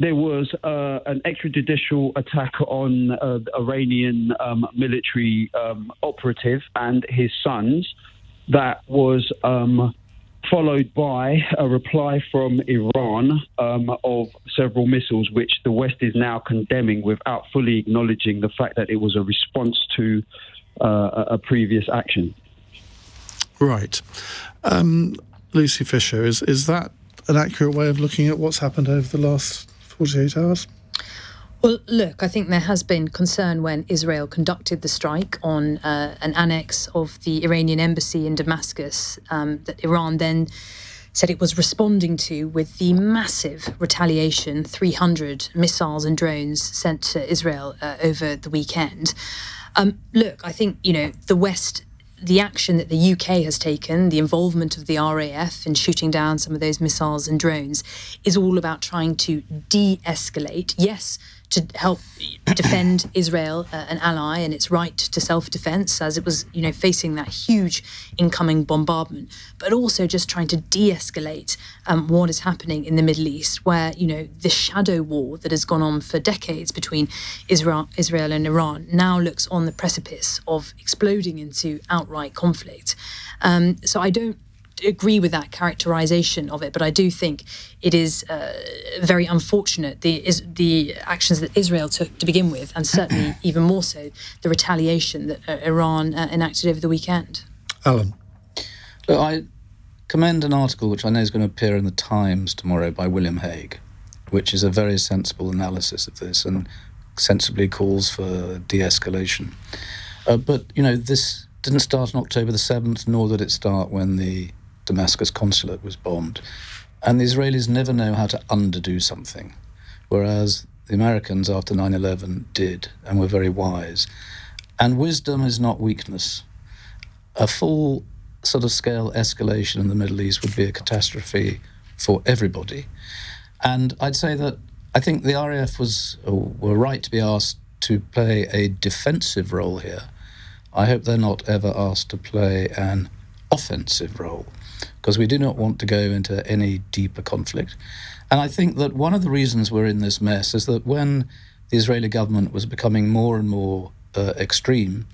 there was an extrajudicial attack on the Iranian military operative and his sons that was followed by a reply from Iran of several missiles, which the West is now condemning without fully acknowledging the fact that it was a response to a previous action. Right. Lucy Fisher, is that an accurate way of looking at what's happened over the last 48 hours? Well, look, I think there has been concern when Israel conducted the strike on an annex of the Iranian embassy in Damascus that Iran then said it was responding to with the massive retaliation, 300 missiles and drones sent to Israel over the weekend. Look, I think, the West, the action that the UK has taken, the involvement of the RAF in shooting down some of those missiles and drones, is all about trying to de-escalate. Yes, to help defend Israel, an ally, and its right to self-defense as it was, facing that huge incoming bombardment, but also just trying to de-escalate what is happening in the Middle East, where, the shadow war that has gone on for decades between Israel and Iran now looks on the precipice of exploding into outright conflict. So I don't agree with that characterization of it, but I do think it is very unfortunate, the actions that Israel took to begin with, and certainly even more so the retaliation that Iran enacted over the weekend. Alan? Look, I commend an article which I know is going to appear in the Times tomorrow by William Hague, which is a very sensible analysis of this and sensibly calls for de-escalation. But this didn't start on October the 7th, nor did it start when the Damascus consulate was bombed. And the Israelis never know how to undo something, whereas the Americans after 9/11 did and were very wise. And wisdom is not weakness. A full sort of scale escalation in the Middle East would be a catastrophe for everybody. And I'd say that I think the RAF were right to be asked to play a defensive role here. I hope they're not ever asked to play an offensive role, because we do not want to go into any deeper conflict. And I think that one of the reasons we're in this mess is that when the Israeli government was becoming more and more extreme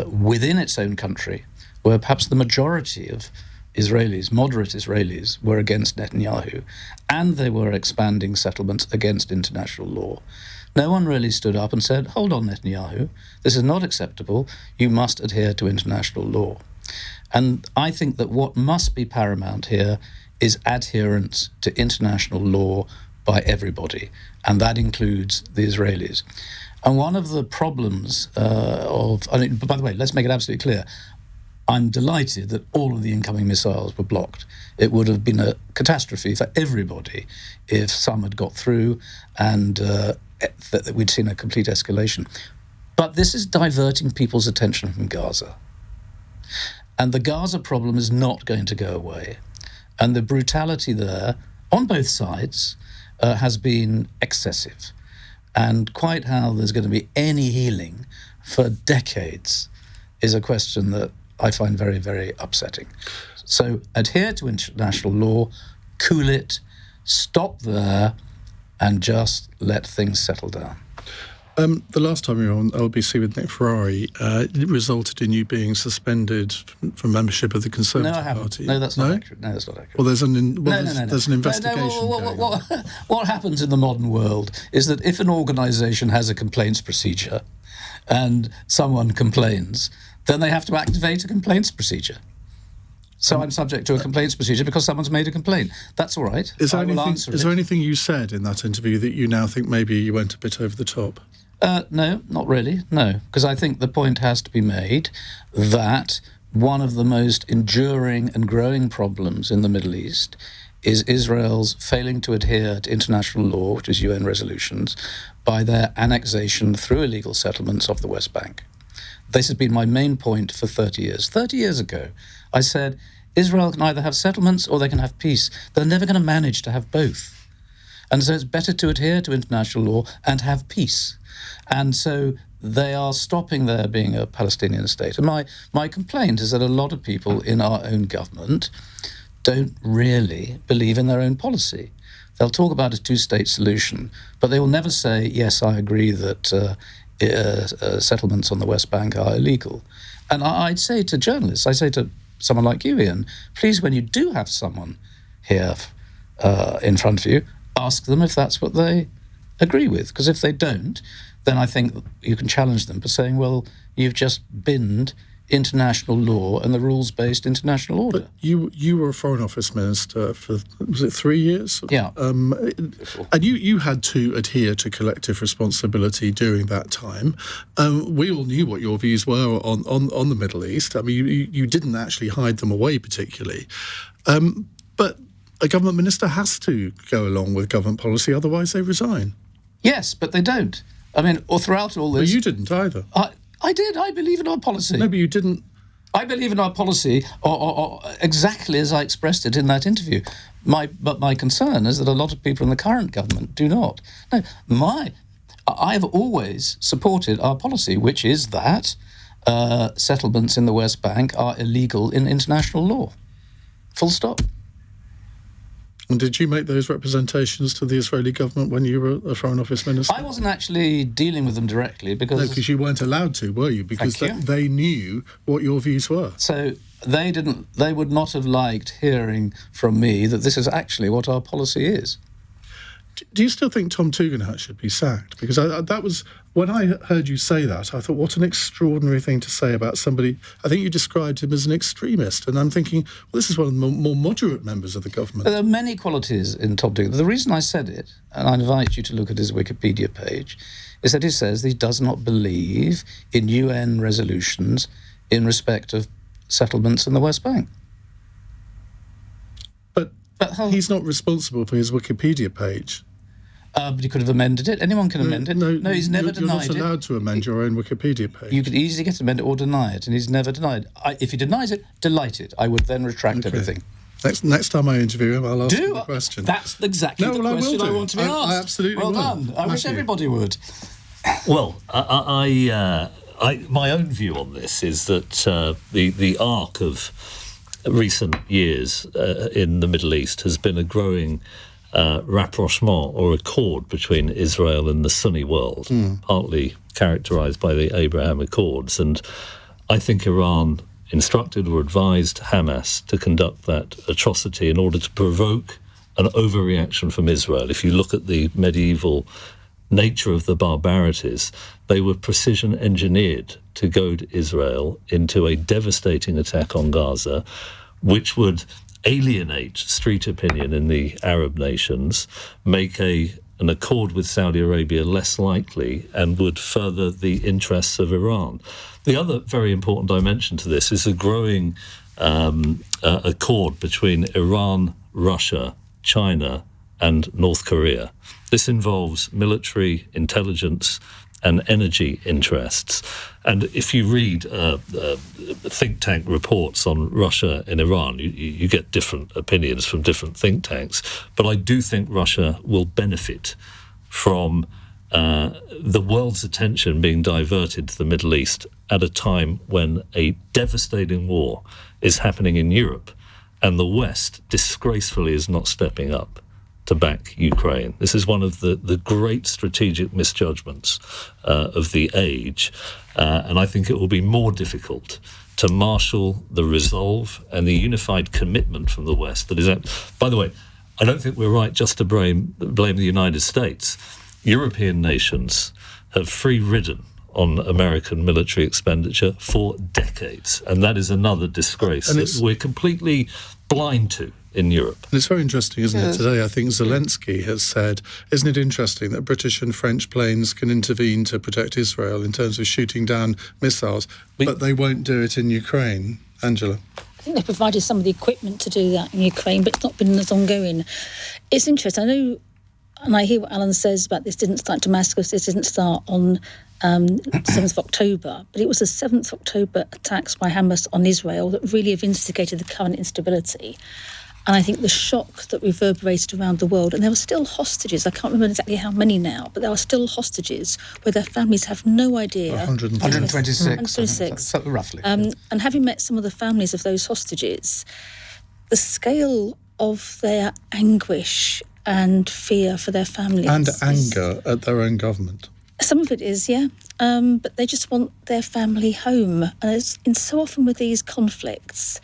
within its own country, where perhaps the majority of Israelis, moderate Israelis, were against Netanyahu, and they were expanding settlements against international law, no one really stood up and said, hold on, Netanyahu, this is not acceptable, you must adhere to international law. And I think that what must be paramount here is adherence to international law by everybody, and that includes the Israelis. And one of the problems by the way, let's make it absolutely clear, I'm delighted that all of the incoming missiles were blocked. It would have been a catastrophe for everybody if some had got through and that we'd seen a complete escalation. But this is diverting people's attention from Gaza. And the Gaza problem is not going to go away. And the brutality there, on both sides, has been excessive. And quite how there's going to be any healing for decades is a question that I find very, very upsetting. So adhere to international law, cool it, stop there, and just let things settle down. The last time you were on LBC with Nick Ferrari, it resulted in you being suspended from membership of the Conservative Party. No, that's not accurate. No, that's not accurate. Well, there's an investigation going on. What happens in the modern world is that if an organisation has a complaints procedure and someone complains, then they have to activate a complaints procedure. So I'm subject to a complaints procedure because someone's made a complaint. That's all right. Is there anything you said in that interview that you now think maybe you went a bit over the top? No, not really, no. Because I think the point has to be made that one of the most enduring and growing problems in the Middle East is Israel's failing to adhere to international law, which is UN resolutions, by their annexation through illegal settlements of the West Bank. This has been my main point for 30 years. 30 years ago, I said, Israel can either have settlements or they can have peace. They're never going to manage to have both. And so it's better to adhere to international law and have peace. And so they are stopping there being a Palestinian state. And my complaint is that a lot of people in our own government don't really believe in their own policy. They'll talk about a two-state solution, but they will never say, yes, I agree that settlements on the West Bank are illegal. And I'd say to journalists, I say to someone like you, Iain, please, when you do have someone here in front of you, ask them if that's what they agree with. Because if they don't, then I think you can challenge them by saying, well, you've just binned international law and the rules-based international order. But you were a Foreign Office Minister for, was it 3 years? Yeah. And you had to adhere to collective responsibility during that time. We all knew what your views were on the Middle East. I mean, you didn't actually hide them away particularly. But a government minister has to go along with government policy, otherwise they resign. Yes, but they don't. I mean, or throughout all this... Well, you didn't either. I did. I believe in our policy. No, but you didn't. I believe in our policy, or exactly as I expressed it in that interview. But my concern is that a lot of people in the current government do not. No, I've always supported our policy, which is that settlements in the West Bank are illegal in international law. Full stop. And did you make those representations to the Israeli government when you were a Foreign Office Minister? I wasn't actually dealing with them directly because... No, because you weren't allowed to, were you? Because they knew what your views were. So they would not have liked hearing from me that this is actually what our policy is. Do you still think Tom Tugendhat should be sacked? Because that was, when I heard you say that, I thought, what an extraordinary thing to say about somebody. I think you described him as an extremist. And I'm thinking, well, this is one of the more moderate members of the government. There are many qualities in Tom Tugendhat. The reason I said it, and I invite you to look at his Wikipedia page, is that he says that he does not believe in UN resolutions in respect of settlements in the West Bank. But he's not responsible for his Wikipedia page. But he could have amended it. Anyone can amend it. No, he's never denied it. You're not allowed to amend your own Wikipedia page. You could easily get to amend it or deny it, and he's never denied it. If he denies it, delighted. I would then retract everything. Next time I interview him, I'll ask him the question. That's exactly the question I want to be asked. I absolutely will. Well done. I wish everybody would. Well, my own view on this is that the arc of recent years in the Middle East has been a growing rapprochement or accord between Israel and the Sunni world, partly characterised by the Abraham Accords. And I think Iran instructed or advised Hamas to conduct that atrocity in order to provoke an overreaction from Israel. If you look at the medieval nature of the barbarities, they were precision engineered to goad Israel into a devastating attack on Gaza, which would alienate street opinion in the Arab nations, make an accord with Saudi Arabia less likely, and would further the interests of Iran. The other very important dimension to this is a growing accord between Iran, Russia, China, and North Korea. This involves military, intelligence, and energy interests. And if you read think tank reports on Russia and Iran, you get different opinions from different think tanks. But I do think Russia will benefit from the world's attention being diverted to the Middle East at a time when a devastating war is happening in Europe, and the West disgracefully is not stepping up to back Ukraine. This is one of the great strategic misjudgments of the age, and I think it will be more difficult to marshal the resolve and the unified commitment from the West that is at. By the way, I don't think we're right just to blame the United States. European nations have free-ridden on American military expenditure for decades, and that is another disgrace that we're completely blind to in Europe. And it's very interesting, isn't it? Today, I think Zelensky has said, isn't it interesting that British and French planes can intervene to protect Israel in terms of shooting down missiles, but they won't do it in Ukraine? Angela? I think they provided some of the equipment to do that in Ukraine, but it's not been as ongoing. It's interesting. I know, and I hear what Alan says about this didn't start Damascus, this didn't start on 7th of October, but it was the 7th of October attacks by Hamas on Israel that really have instigated the current instability. And I think the shock that reverberated around the world, and there are still hostages, I can't remember exactly how many now, but there are still hostages where their families have no idea. 126. Roughly. And having met some of the families of those hostages, the scale of their anguish and fear for their families. And anger at their own government. Some of it is, yeah. But they just want their family home. And so often with these conflicts,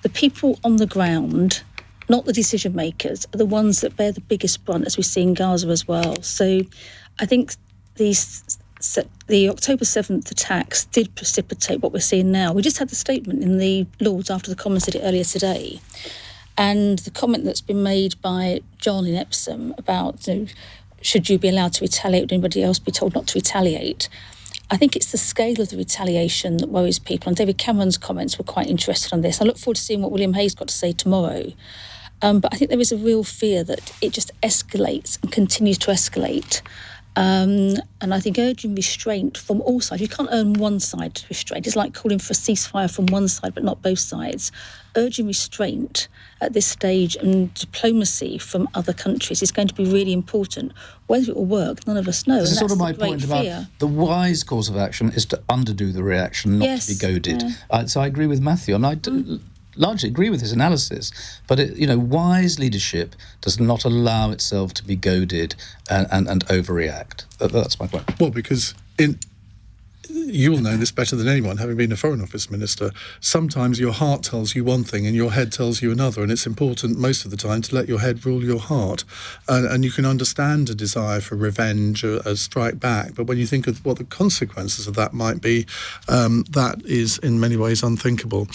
the people on the ground, not the decision makers, are the ones that bear the biggest brunt, as we see in Gaza as well. So I think the October 7th attacks did precipitate what we're seeing now. We just had the statement in the Lords after the Commons did it earlier today. And the comment that's been made by John in Epsom about, should you be allowed to retaliate, would anybody else be told not to retaliate? I think it's the scale of the retaliation that worries people. And David Cameron's comments were quite interested on this. I look forward to seeing what William Hague's got to say tomorrow. But I think there is a real fear that it just escalates and continues to escalate. And I think urging restraint from all sides. You can't earn one side restraint. It's like calling for a ceasefire from one side, but not both sides. Urging restraint at this stage and diplomacy from other countries is going to be really important. Whether it will work, none of us know. This is sort of my point about the wise course of action is to underdo the reaction, not to be goaded. Yeah. So I agree with Matthew, and I largely agree with his analysis. But wise leadership does not allow itself to be goaded and overreact. That's my point. Well, because you will know this better than anyone, having been a Foreign Office Minister. Sometimes your heart tells you one thing and your head tells you another, and it's important most of the time to let your head rule your heart. And you can understand a desire for revenge, a strike back, but when you think of what the consequences of that might be, that is in many ways unthinkable.